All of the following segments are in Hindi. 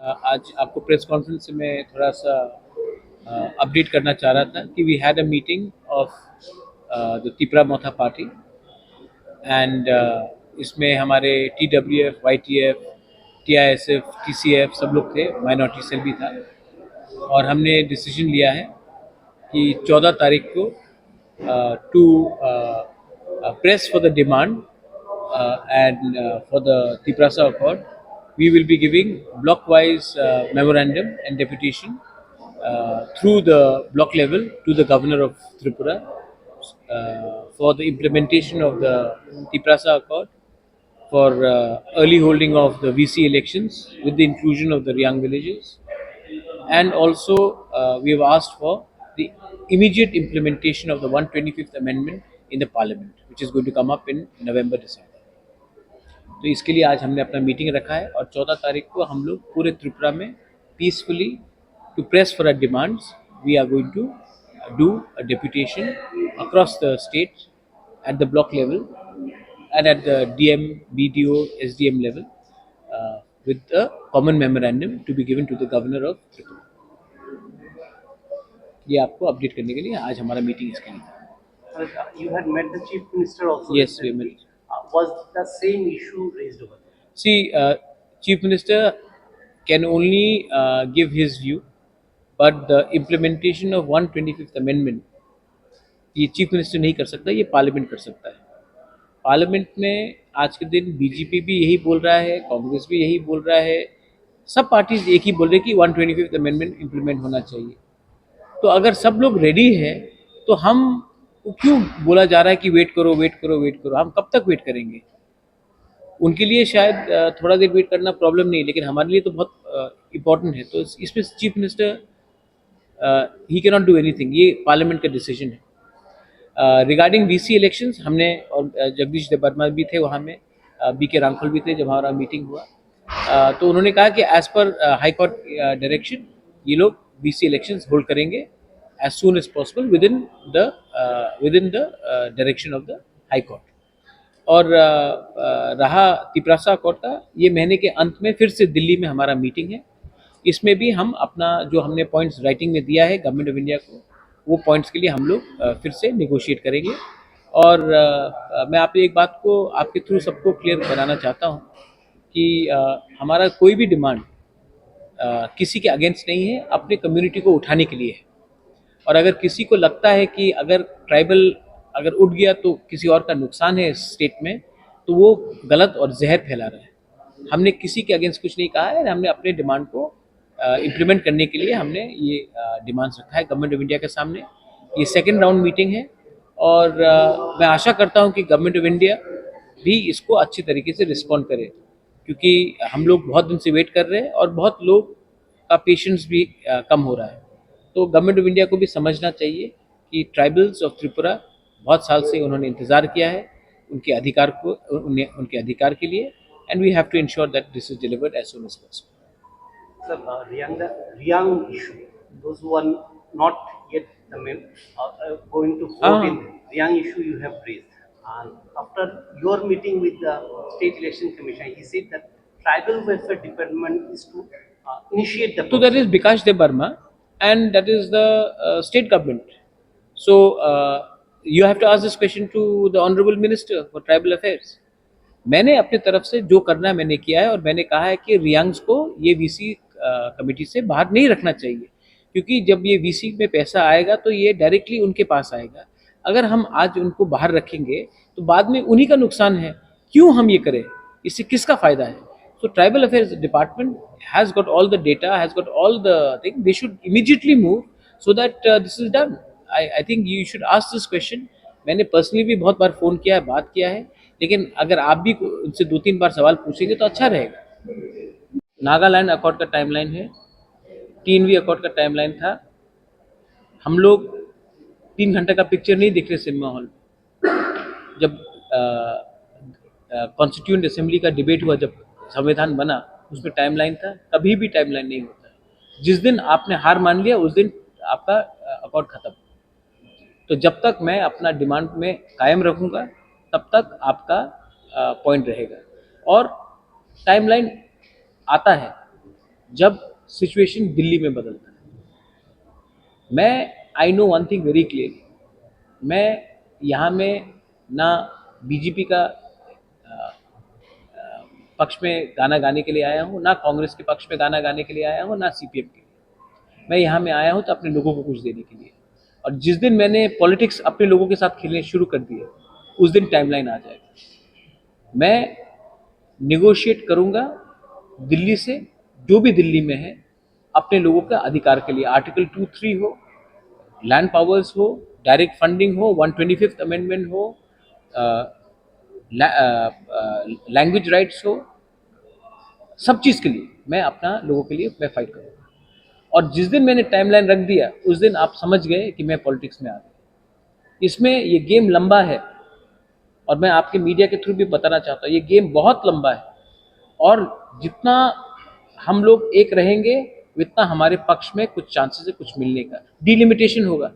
आज आपको प्रेस कॉन्फ्रेंस से मैं थोड़ा सा अपडेट करना चाह रहा था कि we had a meeting of the Tipra Motha party and इसमें हमारे TWF, YTF, TISF, TCF सब लोग थे, माइनॉरिटी सेल भी था और हमने डिसीजन लिया है कि 14 तारीख को to press for the demand and for the Tiprasa Accord, we will be giving block-wise memorandum and deputation through the block level to the governor of Tripura for the implementation of the Tiprasa Accord, for early holding of the VC elections with the inclusion of the Riang villages, and also we have asked for the immediate implementation of the 125th amendment in the parliament, which is going to come up in November December. तो इसके लिए आज हमने अपना मीटिंग रखा है और 14 तारीख को हम लोग पूरे त्रिपुरा में peacefully to press for our demands we are going to do a deputation across the state at the block level and at the DM, BDO, SDM level with a common memorandum to be given to the governor of Tripura. ये आपको अपडेट करने के लिए आज हमारा मीटिंग इसके लिए था. You had met the chief minister also. Yes, we met. Was the same issue raised over there? See, chief minister can only give his view, but the implementation of 125th amendment ये चीफ मिनिस्टर नहीं कर सकता, ये पार्लियामेंट कर सकता है. पार्लियामेंट में आज के दिन बीजेपी भी यही बोल रहा है, कांग्रेस भी यही बोल रहा है, सब पार्टीज एक ही बोल रहे कि 125th अमेंडमेंट इम्प्लीमेंट होना चाहिए. तो अगर सब लोग रेडी है तो हम क्यों बोला जा रहा है कि वेट करो वेट करो वेट करो. हम कब तक वेट करेंगे? उनके लिए शायद थोड़ा देर वेट करना प्रॉब्लम नहीं, लेकिन हमारे लिए तो बहुत इम्पोर्टेंट है. तो इसमें chief minister he can not do anything, ये पार्लियामेंट का डिसीजन है. रिगार्डिंग VC इलेक्शंस हमने और जगदीश देवर्मा भी थे वहाँ में, BK रामफल भी थे जब हमारा मीटिंग हुआ. तो उन्होंने कहा कि as per high court direction ये लोग VC इलेक्शंस होल्ड करेंगे as soon as possible within the direction of the High Court. और रहा तिपरासा कोर्ट का, ये महीने के अंत में फिर से दिल्ली में हमारा मीटिंग है. इसमें भी हम अपना जो हमने पॉइंट्स राइटिंग में दिया है गवर्नमेंट ऑफ इंडिया को, वो पॉइंट्स के लिए हम लोग फिर से नेगोशिएट करेंगे. और मैं आप एक बात को आपके थ्रू सबको क्लियर बनाना चाहता हूँ कि हमारा कोई भी डिमांड किसी के अगेंस्ट नहीं है, अपने कम्युनिटी को उठाने के लिए है. और अगर किसी को लगता है कि अगर ट्राइबल अगर उठ गया तो किसी और का नुकसान है इस स्टेट में, तो वो गलत और जहर फैला रहा है. हमने किसी के अगेंस्ट कुछ नहीं कहा है, हमने अपने डिमांड को इम्प्लीमेंट करने के लिए हमने ये डिमांड्स रखा है गवर्नमेंट ऑफ इंडिया के सामने. ये सेकेंड राउंड मीटिंग है और मैं आशा करता हूँ कि गवर्नमेंट ऑफ इंडिया भी इसको अच्छी तरीके से रिस्पॉन्ड करे, क्योंकि हम लोग बहुत दिन से वेट कर रहे हैं और बहुत लोग का पेशेंस भी कम हो रहा है. तो गवर्नमेंट ऑफ इंडिया को भी समझना चाहिए कि ट्राइबल्स ऑफ त्रिपुरा बहुत साल से उन्होंने इंतज़ार किया है उनके अधिकार को, उनके अधिकार के लिए, and we have to ensure that this is delivered as soon as possible. Sir, Riang issue, those who are not yet going to vote in Riang issue you have raised. And after your meeting with the State Election Commission, he said that Tribal Welfare Department is to initiate the. So that is Bikash Debarma and that is the state government. So you have to ask this question to the Honorable Minister for Tribal Affairs. मैंने अपने तरफ से जो करना है मैंने किया है और मैंने कहा है कि रियांग्स को ये VC कमेटी से बाहर नहीं रखना चाहिए, क्योंकि जब ये VC में पैसा आएगा तो ये डायरेक्टली उनके पास आएगा. अगर हम आज उनको बाहर रखेंगे तो बाद में उन्हीं का नुकसान है. क्यों हम ये करें? इससे किसका फ़ायदा है? So Tribal Affairs Department has got all the data, has got all the thing. They should immediately move so that this is done. I think you should ask this question. मैंने पर्सनली भी बहुत बार फ़ोन किया है, बात किया है, लेकिन अगर आप भी उनसे 2-3 बार सवाल पूछेंगे तो अच्छा रहेगा. नागालैंड अकॉर्ड का टाइमलाइन है, TNV अकॉर्ड का टाइमलाइन था. हम लोग 3 घंटे का पिक्चर नहीं देख रहे सिनेमा हॉल. जब कॉन्स्टिट्यूएंट असेंबली का डिबेट हुआ, जब संविधान बना, उसमें टाइमलाइन था. कभी भी टाइमलाइन नहीं होता. जिस दिन आपने हार मान लिया उस दिन आपका अकॉर्ड खत्म. तो जब तक मैं अपना डिमांड में कायम रखूँगा तब तक आपका पॉइंट रहेगा. और टाइमलाइन आता है, जब सिचुएशन दिल्ली में बदलता है। मैं I know one thing very clearly, मैं यहाँ में ना बीजेपी का पक्ष में गाना गाने के लिए आया हूँ, ना कांग्रेस के पक्ष में गाना गाने के लिए आया हूँ, ना सीपीएम के लिए। मैं यहाँ में आया हूँ तो अपने लोगों को कुछ देने के लिए। और जिस दिन मैंने पॉलिटिक्स अपने लोगों के साथ खेलने शुरू कर दिए, उस दिन टाइमलाइन आ जाएगा। मैं निगोशिएट करूँगा दिल्ली से, जो भी दिल्ली में है, अपने लोगों का अधिकार के लिए। आर्टिकल 2-3 हो, लैंड पावर्स हो, डायरेक्ट फंडिंग हो, 125th अमेंडमेंट हो, लैंग्वेज राइट्स हो, सब चीज़ के लिए मैं अपना लोगों के लिए मैं फाइट करूँगा। और जिस दिन मैंने टाइमलाइन रख दिया, उस दिन आप समझ गए कि मैं पॉलिटिक्स में आ गया। इसमें ये गेम लंबा है, और मैं आपके मीडिया के थ्रू भी बताना चाहता हूँ, ये गेम बहुत लंबा है। और जितना हम लोग एक रहेंगे, उतना हमारे पक्ष में कुछ चांसेस है कुछ मिलने का। डिलिमिटेशन होगा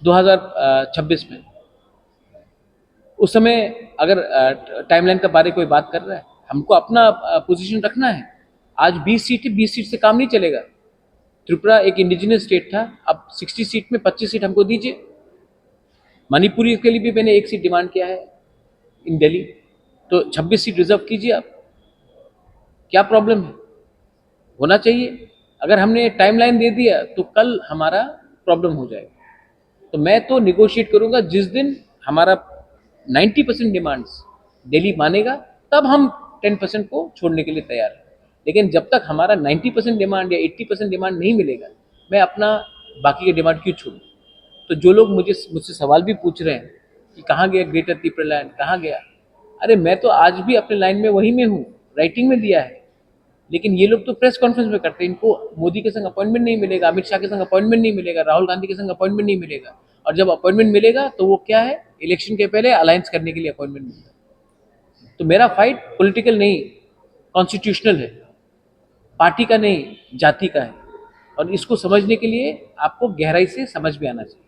2026 में। उस समय अगर टाइमलाइन के बारे में कोई बात कर रहा है, हमको अपना पोजीशन रखना है। आज 20 सीट है, 20 सीट से काम नहीं चलेगा। त्रिपुरा एक इंडिजिनस स्टेट था, अब 60 सीट में 25 सीट हमको दीजिए। मणिपुरी के लिए भी मैंने 1 सीट डिमांड किया है इन दिल्ली, तो 26 सीट रिजर्व कीजिए आप। क्या प्रॉब्लम है? होना चाहिए। अगर हमने टाइमलाइन दे दिया तो कल हमारा प्रॉब्लम हो जाएगा। तो मैं तो निगोशिएट करूंगा जिस दिन हमारा 90% डिमांड्स दिल्ली मानेगा, तब हम 10% को छोड़ने के लिए तैयार हैं। लेकिन जब तक हमारा 90% डिमांड या 80% डिमांड नहीं मिलेगा, मैं अपना बाकी के डिमांड क्यों छोड़ूं? तो जो लोग मुझसे सवाल भी पूछ रहे हैं कि कहाँ गया ग्रेटर त्रिपुरा लैंड, कहाँ गया? अरे मैं तो आज भी अपने लाइन में वही में हूँ, राइटिंग में दिया है। लेकिन ये लोग तो प्रेस कॉन्फ्रेंस में करते हैं, इनको मोदी के संग अपॉइंटमेंट नहीं मिलेगा, अमित शाह के संग अपॉइंटमेंट नहीं मिलेगा, राहुल गांधी के संग अपॉइंटमेंट नहीं मिलेगा। और जब अपॉइंटमेंट मिलेगा तो वो क्या है, इलेक्शन के पहले अलायंस करने के लिए अपॉइंटमेंट मिलता है। तो मेरा फाइट पॉलिटिकल नहीं, कॉन्स्टिट्यूशनल है, पार्टी का नहीं, जाति का है। और इसको समझने के लिए आपको गहराई से समझ में आना चाहिए।